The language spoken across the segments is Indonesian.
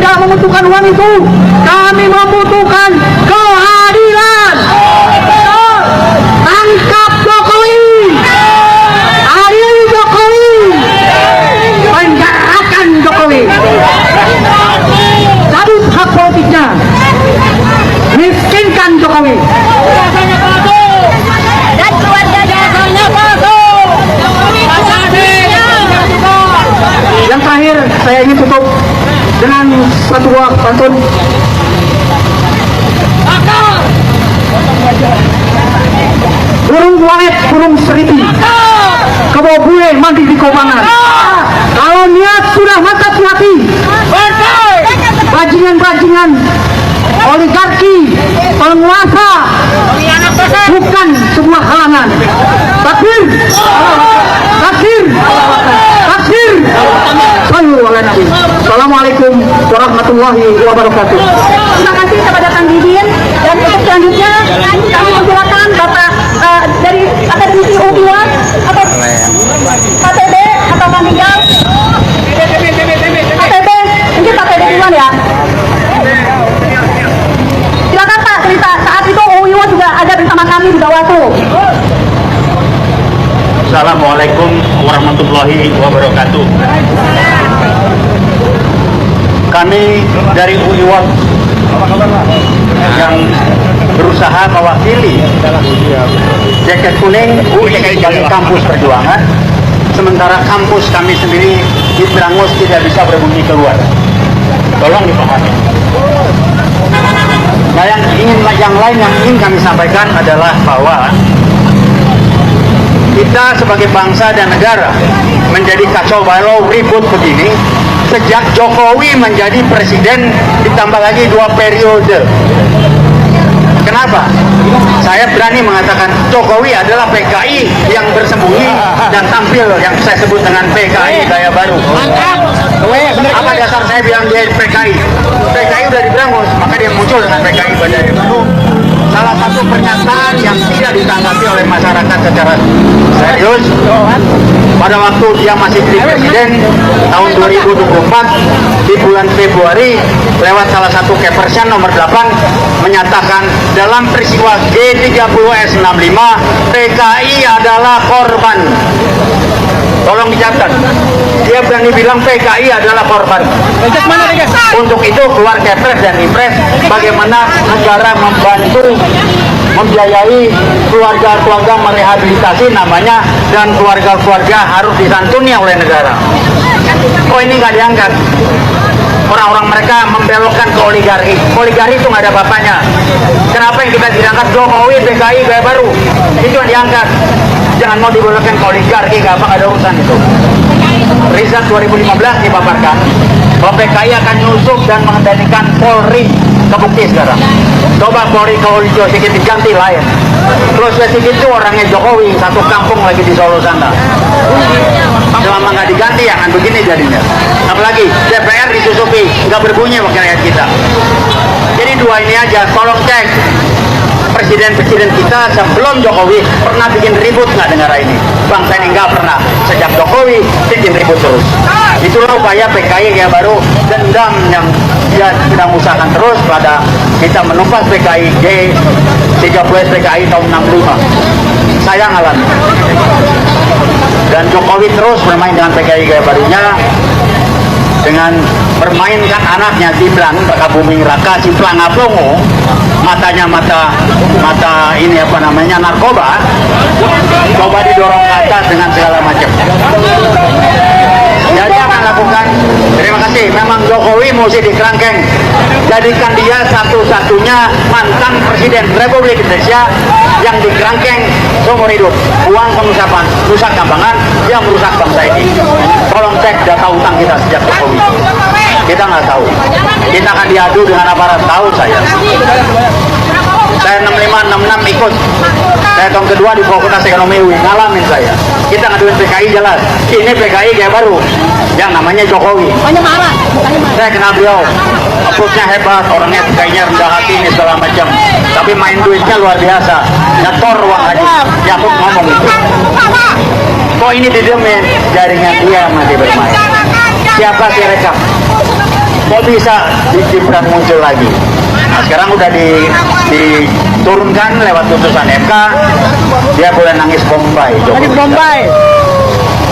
tidak membutuhkan uang itu. Kami membutuhkan keadilan. Tangkap Jokowi, adili Jokowi, penjarakan Jokowi, cabut hak politiknya, miskinkan Jokowi. Dan keluarganya palsu. Yang terakhir saya ingin tutup dengan satu buah pantun. Burung walet, burung seriti, kebawa bue mandi di kobangan. Kalau niat sudah mantap di hati, bajingan-bajingan oligarki, penguasa bukan sebuah halangan. Takbir, takbir, takbir. Sallu ala Nabi. Assalamualaikum warahmatullahi wabarakatuh. Terima kasih kepada Kang Didin, dan untuk selanjutnya kami mempersilakan Bapak dari Akademisi U2 atau KTB atau Kang Tinggal. KTB, mungkin KTB duluan ya. Silakan Pak, cerita saat itu U2 juga ada bersama kami di Bawaslu. Assalamualaikum warahmatullahi wabarakatuh. Kami dari UIWAT yang berusaha mewakili jaket kuning sebagai kampus perjuangan, sementara kampus kami sendiri di Brangus tidak bisa berbunyi keluar. Tolong dipahami. Nah, yang lain yang ingin kami sampaikan adalah bahwa kita sebagai bangsa dan negara menjadi kacau balau ribut begini sejak Jokowi menjadi presiden, ditambah lagi 2 periode. Kenapa? Saya berani mengatakan Jokowi adalah PKI yang bersembunyi dan tampil yang saya sebut dengan PKI gaya baru. Apa dasar saya bilang dia PKI? PKI udah di Brangus, maka dia muncul dengan PKI gaya baru. Salah satu pernyataan yang tidak ditanggapi oleh masyarakat secara serius pada waktu dia masih jadi presiden tahun 2024 di bulan Februari lewat salah satu Kepersian nomor 8 menyatakan dalam peristiwa G30S65 PKI adalah korban. Tolong dicatat, dia berani bilang PKI adalah korban. Untuk itu keluar Kepres dan Impres bagaimana negara membantu membiayai keluarga-keluarga merehabilitasi namanya, dan keluarga-keluarga harus disantuni oleh negara. Oh, ini nggak diangkat. Orang-orang mereka membelokkan ke oligarki. Oligarki itu nggak ada bapaknya. Kenapa yang kita diangkat Jokowi PKI gaya baru? Itu yang diangkat. Jangan mau dibelokkan ke oligarki, nggak ada urusan itu. Riset 2015 dipaparkan bahwa PKI akan nyusup dan mengendalikan Polri. Kebukti sekarang. Coba Polri kalau hijau sedikit diganti lain. Terus sedikit itu orangnya Jokowi, satu kampung lagi di Solo sana. Selama nggak diganti ya kan begini jadinya. Apalagi DPR disusupi, nggak berbunyi wakil rakyat kita. Jadi 2 ini aja, tolong cek. Presiden-presiden kita sebelum Jokowi pernah bikin ribut nggak negara ini? Bangsa ini nggak pernah. Sejak Jokowi bikin ribut terus. Itulah upaya PKI yang baru, dendam yang dia sedang usahakan terus pada kita menumpas PKI G30S PKI tahun 65. Sayang alami. Dan Jokowi terus bermain dengan PKI gaya barunya dengan bermainkan anaknya Ciplang, Bakabumi Raka, Ciplang Aplongo, matanya mata ini apa namanya narkoba, coba didorong ke atas dengan segala macam. Jadi akan lakukan. Terima kasih. Memang Jokowi mesti dikerangkeng. Jadikan dia satu-satunya mantan presiden Republik Indonesia yang dikerangkeng seumur hidup. Uang pengusapan, rusak kambangan yang merusak bangsa ini. Tolong cek data utang kita sejak Jokowi. Kita nggak tahu. Kita akan diadu dengan aparat. Tahu saya. Saya 65-66 ikut. Saya tahun kedua di Fakultas Ekonomi UI, ngalamin saya. Kita ngaduin PKI jelas. Ini PKI kayak baru, yang namanya Jokowi. Saya kenal beliau, approach-nya hebat, orangnya kayaknya rendah hati ini segala macam. Tapi main duitnya luar biasa. Nyetor uang haji. Yakut ngomong itu. Kok ini didemin? Jaringan dia masih bermain. Siapa sih rekap? Kok bisa Gibran muncul lagi? Nah, sekarang udah diturunkan lewat putusan MK, dia boleh nangis Bombay.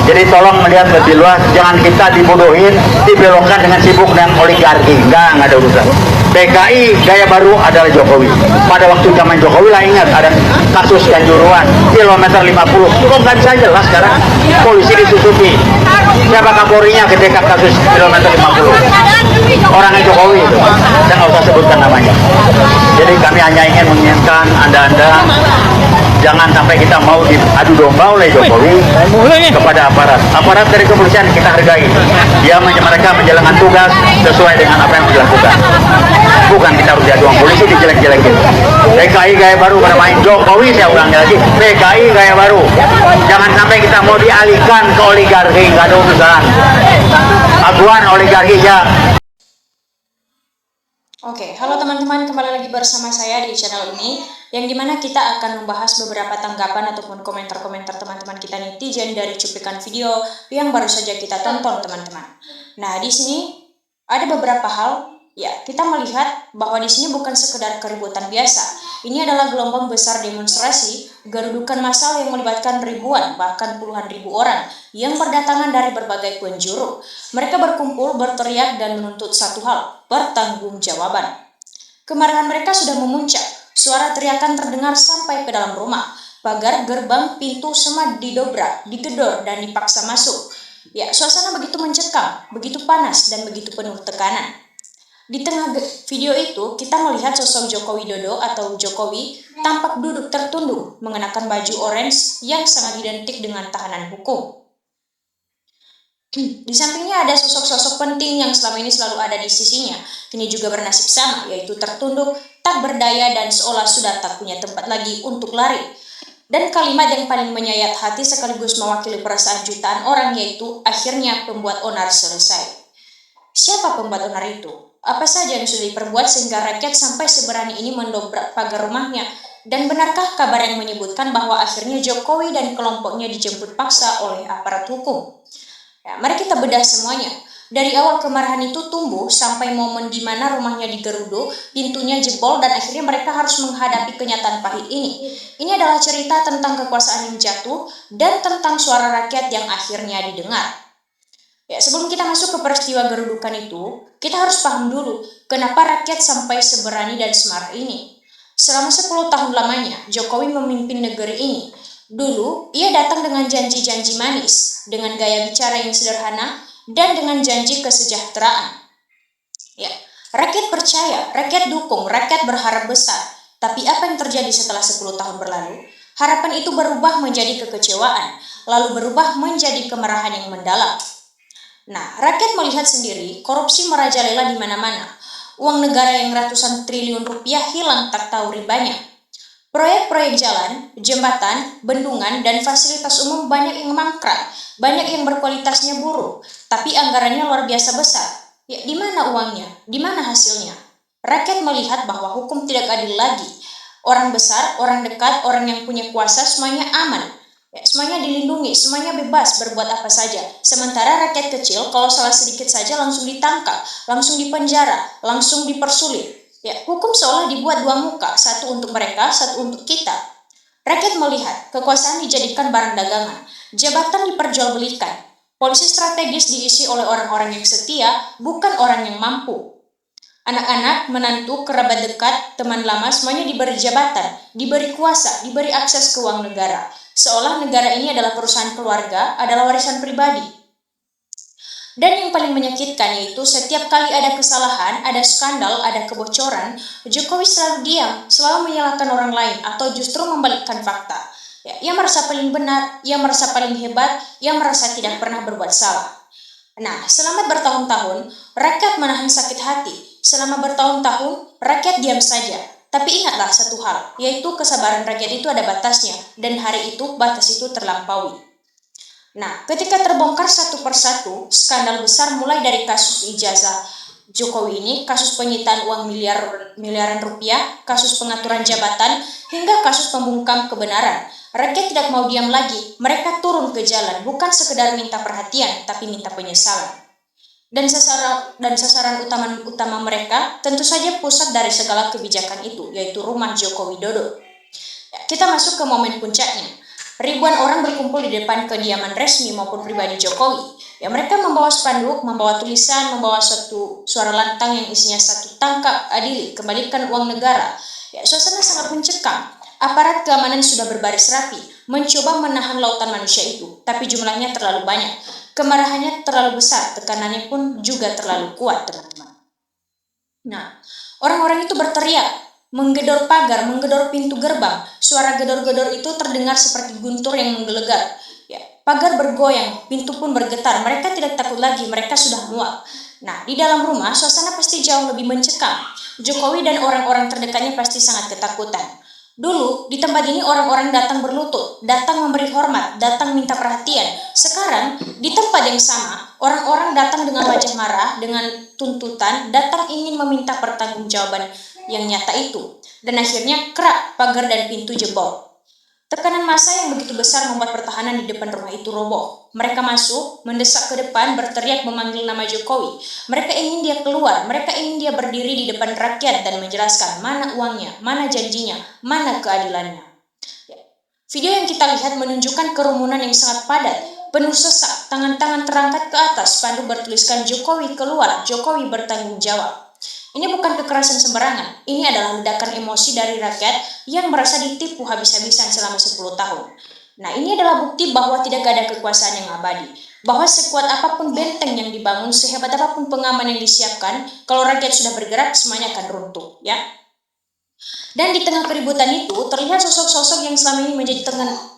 Jadi tolong melihat lebih luas, jangan kita dibodohin, dibelokkan dengan sibuk dengan oligarki. Enggak ada urusan. PKI gaya baru adalah Jokowi. Pada waktu zaman Jokowi lah, ingat ada kasus Kanjuruhan kilometer 50. Kok nggak bisa jelas sekarang? Polisi ditutupi. Siapa Kapolrinya ketika kasus kilometer 50? Orangnya Jokowi itu. Saya nggak usah sebutkan namanya. Jadi kami hanya ingin mengingatkan Anda-Anda, jangan sampai kita mau diadu domba oleh Jokowi kepada aparat dari kepolisian. Kita hargai mereka menjalankan tugas sesuai dengan apa yang dilakukan, bukan kita harus diadu polisi dijelek-jelekin. PKI gaya baru bermain Jokowi, saya ulangi lagi, PKI gaya baru. Jangan sampai kita mau dialihkan ke oligarki, nggak ada urusan aguan oligarki ya. Oke, halo teman-teman, kembali lagi bersama saya di channel ini, yang dimana kita akan membahas beberapa tanggapan ataupun komentar-komentar teman-teman kita netizen dari cuplikan video yang baru saja kita tonton, teman-teman. Nah, di sini ada beberapa hal, ya, kita melihat bahwa di sini bukan sekedar keributan biasa. Ini adalah gelombang besar demonstrasi, gerudukan massal yang melibatkan ribuan, bahkan puluhan ribu orang yang berdatangan dari berbagai penjuru. Mereka berkumpul, berteriak, dan menuntut satu hal, pertanggungjawaban. Kemarahan mereka sudah memuncak, suara teriakan terdengar sampai ke dalam rumah. Pagar, gerbang, pintu semua didobrak, digedor, dan dipaksa masuk. Ya, suasana begitu mencekam, begitu panas, dan begitu penuh tekanan. Di tengah video itu, kita melihat sosok Joko Widodo atau Jokowi tampak duduk tertunduk, mengenakan baju orange yang sangat identik dengan tahanan hukum. Di sampingnya ada sosok-sosok penting yang selama ini selalu ada di sisinya. Kini juga bernasib sama, yaitu tertunduk, tak berdaya, dan seolah sudah tak punya tempat lagi untuk lari. Dan kalimat yang paling menyayat hati sekaligus mewakili perasaan jutaan orang, yaitu akhirnya pembuat onar selesai. Siapa pembuat onar itu? Apa saja yang sudah diperbuat sehingga rakyat sampai seberani ini mendobrak pagar rumahnya? Dan benarkah kabar yang menyebutkan bahwa akhirnya Jokowi dan kelompoknya dijemput paksa oleh aparat hukum? Ya, mari kita bedah semuanya. Dari awal kemarahan itu tumbuh sampai momen di mana rumahnya digeruduk, pintunya jebol, dan akhirnya mereka harus menghadapi kenyataan pahit ini. Ini adalah cerita tentang kekuasaan yang jatuh dan tentang suara rakyat yang akhirnya didengar. Ya, sebelum kita masuk ke peristiwa gerudukan itu, kita harus paham dulu kenapa rakyat sampai seberani dan semarah ini. Selama 10 tahun lamanya, Jokowi memimpin negeri ini. Dulu, ia datang dengan janji-janji manis, dengan gaya bicara yang sederhana, dan dengan janji kesejahteraan. Ya, rakyat percaya, rakyat dukung, rakyat berharap besar. Tapi apa yang terjadi setelah 10 tahun berlalu? Harapan itu berubah menjadi kekecewaan, lalu berubah menjadi kemarahan yang mendalam. Nah, rakyat melihat sendiri korupsi merajalela di mana-mana. Uang negara yang ratusan triliun rupiah hilang tak tahu ribanya. Proyek-proyek jalan, jembatan, bendungan, dan fasilitas umum banyak yang mangkrak, banyak yang berkualitasnya buruk, tapi anggarannya luar biasa besar. Ya, di mana uangnya? Di mana hasilnya? Rakyat melihat bahwa hukum tidak adil lagi. Orang besar, orang dekat, orang yang punya kuasa semuanya aman. Ya, semuanya dilindungi, semuanya bebas berbuat apa saja. Sementara rakyat kecil kalau salah sedikit saja langsung ditangkap, langsung dipenjara, langsung dipersulit. Ya, hukum seolah dibuat dua muka, satu untuk mereka, satu untuk kita. Rakyat melihat kekuasaan dijadikan barang dagangan, jabatan diperjualbelikan. Polisi strategis diisi oleh orang-orang yang setia, bukan orang yang mampu. Anak-anak, menantu, kerabat dekat, teman lama semuanya diberi jabatan, diberi kuasa, diberi akses ke uang negara. Seolah negara ini adalah perusahaan keluarga, adalah warisan pribadi. Dan yang paling menyakitkan yaitu setiap kali ada kesalahan, ada skandal, ada kebocoran, Jokowi selalu diam, selalu menyalahkan orang lain atau justru membalikkan fakta. Ya, ia merasa paling benar, ia merasa paling hebat, ia merasa tidak pernah berbuat salah. Nah, selama bertahun-tahun, rakyat menahan sakit hati. Selama bertahun-tahun, rakyat diam saja. Tapi ingatlah satu hal, yaitu kesabaran rakyat itu ada batasnya, dan hari itu batas itu terlampaui. Nah, ketika terbongkar satu persatu, skandal besar mulai dari kasus ijazah Jokowi ini, kasus penyitaan uang miliaran rupiah, kasus pengaturan jabatan, hingga kasus pembungkam kebenaran. Rakyat tidak mau diam lagi, mereka turun ke jalan, bukan sekedar minta perhatian, tapi minta penyesalan. Dan sasaran utama mereka tentu saja pusat dari segala kebijakan itu, yaitu rumah Joko Widodo. Ya, kita masuk ke momen puncaknya. Ribuan orang berkumpul di depan kediaman resmi maupun pribadi Jokowi. Ya, mereka membawa spanduk, membawa tulisan, membawa satu suara lantang yang isinya satu tangkap, adili, kembalikan uang negara. Ya, suasana sangat mencekam. Aparat keamanan sudah berbaris rapi, mencoba menahan lautan manusia itu, tapi jumlahnya terlalu banyak. Kemarahannya terlalu besar, tekanannya pun juga terlalu kuat, teman-teman. Nah, orang-orang itu berteriak, menggedor pagar, menggedor pintu gerbang. Suara gedor-gedor itu terdengar seperti guntur yang menggelegar. Ya, pagar bergoyang, pintu pun bergetar. Mereka tidak takut lagi, mereka sudah muak. Nah, di dalam rumah, suasana pasti jauh lebih mencekam. Jokowi dan orang-orang terdekatnya pasti sangat ketakutan. Dulu, di tempat ini orang-orang datang berlutut, datang memberi hormat, datang minta perhatian. Sekarang, di tempat yang sama, orang-orang datang dengan wajah marah, dengan tuntutan, datang ingin meminta pertanggungjawaban yang nyata itu. Dan akhirnya, kerak pagar dan pintu jebol. Tekanan massa yang begitu besar membuat pertahanan di depan rumah itu roboh. Mereka masuk, mendesak ke depan, berteriak memanggil nama Jokowi. Mereka ingin dia keluar, mereka ingin dia berdiri di depan rakyat dan menjelaskan mana uangnya, mana janjinya, mana keadilannya. Ya. Video yang kita lihat menunjukkan kerumunan yang sangat padat, penuh sesak, tangan-tangan terangkat ke atas, spanduk bertuliskan Jokowi keluar, Jokowi bertanggung jawab. Ini bukan kekerasan sembarangan, ini adalah ledakan emosi dari rakyat yang merasa ditipu habis-habisan selama 10 tahun. Nah, ini adalah bukti bahwa tidak ada kekuasaan yang abadi, bahwa sekuat apapun benteng yang dibangun, sehebat apapun pengaman yang disiapkan, kalau rakyat sudah bergerak, semuanya akan runtuh, ya. Dan di tengah keributan itu, terlihat sosok-sosok yang selama ini menjadi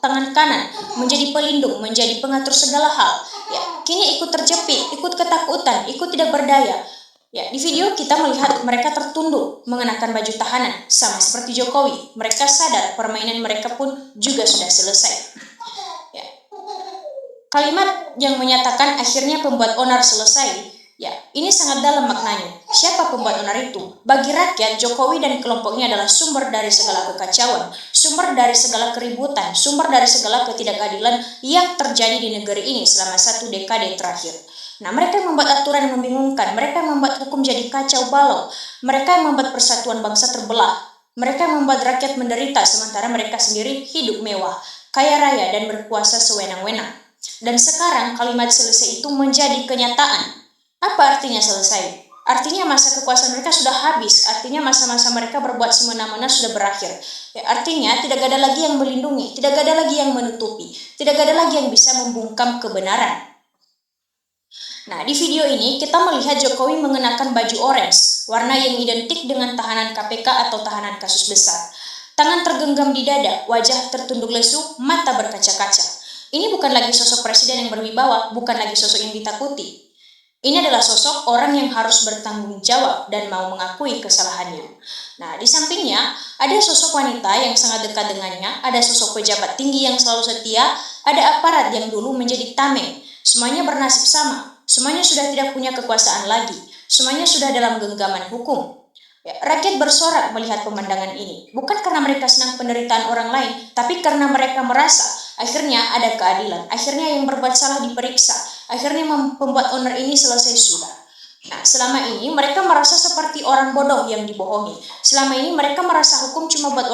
tangan kanan, menjadi pelindung, menjadi pengatur segala hal. Ya, kini ikut terjepit, ikut ketakutan, ikut tidak berdaya. Ya, di video kita melihat mereka tertunduk mengenakan baju tahanan, sama seperti Jokowi. Mereka sadar permainan mereka pun juga sudah selesai. Ya. Kalimat yang menyatakan akhirnya pembuat onar selesai, ya, ini sangat dalam maknanya. Siapa pembuat onar itu? Bagi rakyat, Jokowi dan kelompoknya adalah sumber dari segala kekacauan, sumber dari segala keributan, sumber dari segala ketidakadilan yang terjadi di negeri ini selama 1 dekade terakhir. Nah, mereka yang membuat aturan yang membingungkan, mereka yang membuat hukum jadi kacau balau, mereka yang membuat persatuan bangsa terbelah, mereka yang membuat rakyat menderita sementara mereka sendiri hidup mewah, kaya raya dan berkuasa sewenang-wenang. Dan sekarang kalimat selesai itu menjadi kenyataan. Apa artinya selesai? Artinya masa kekuasaan mereka sudah habis, artinya masa-masa mereka berbuat semena-mena sudah berakhir. Ya, artinya tidak ada lagi yang melindungi, tidak ada lagi yang menutupi, tidak ada lagi yang bisa membungkam kebenaran. Nah, di video ini kita melihat Jokowi mengenakan baju orange, warna yang identik dengan tahanan KPK atau tahanan kasus besar. Tangan tergenggam di dada, wajah tertunduk lesu, mata berkaca-kaca. Ini bukan lagi sosok presiden yang berwibawa, bukan lagi sosok yang ditakuti. Ini adalah sosok orang yang harus bertanggung jawab dan mau mengakui kesalahannya. Nah, di sampingnya ada sosok wanita yang sangat dekat dengannya, ada sosok pejabat tinggi yang selalu setia, ada aparat yang dulu menjadi tameng. Semuanya bernasib sama. Semuanya sudah tidak punya kekuasaan lagi. Semuanya sudah dalam genggaman hukum. Ya, rakyat bersorak melihat pemandangan ini. Bukan karena mereka senang penderitaan orang lain, tapi karena mereka merasa akhirnya ada keadilan. Akhirnya yang berbuat salah diperiksa. Akhirnya pembuat onar ini selesai sudah. Nah, selama ini mereka merasa seperti orang bodoh yang dibohongi. Selama ini mereka merasa hukum cuma buat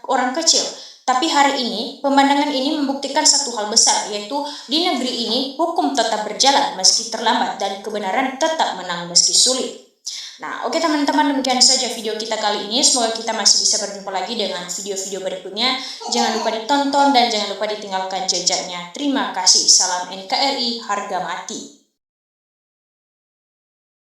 orang kecil. Tapi hari ini, pemandangan ini membuktikan satu hal besar, yaitu di negeri ini hukum tetap berjalan meski terlambat dan kebenaran tetap menang meski sulit. Nah, oke teman-teman, demikian saja video kita kali ini. Semoga kita masih bisa berjumpa lagi dengan video-video berikutnya. Jangan lupa ditonton dan jangan lupa ditinggalkan jejaknya. Terima kasih. Salam NKRI, harga mati.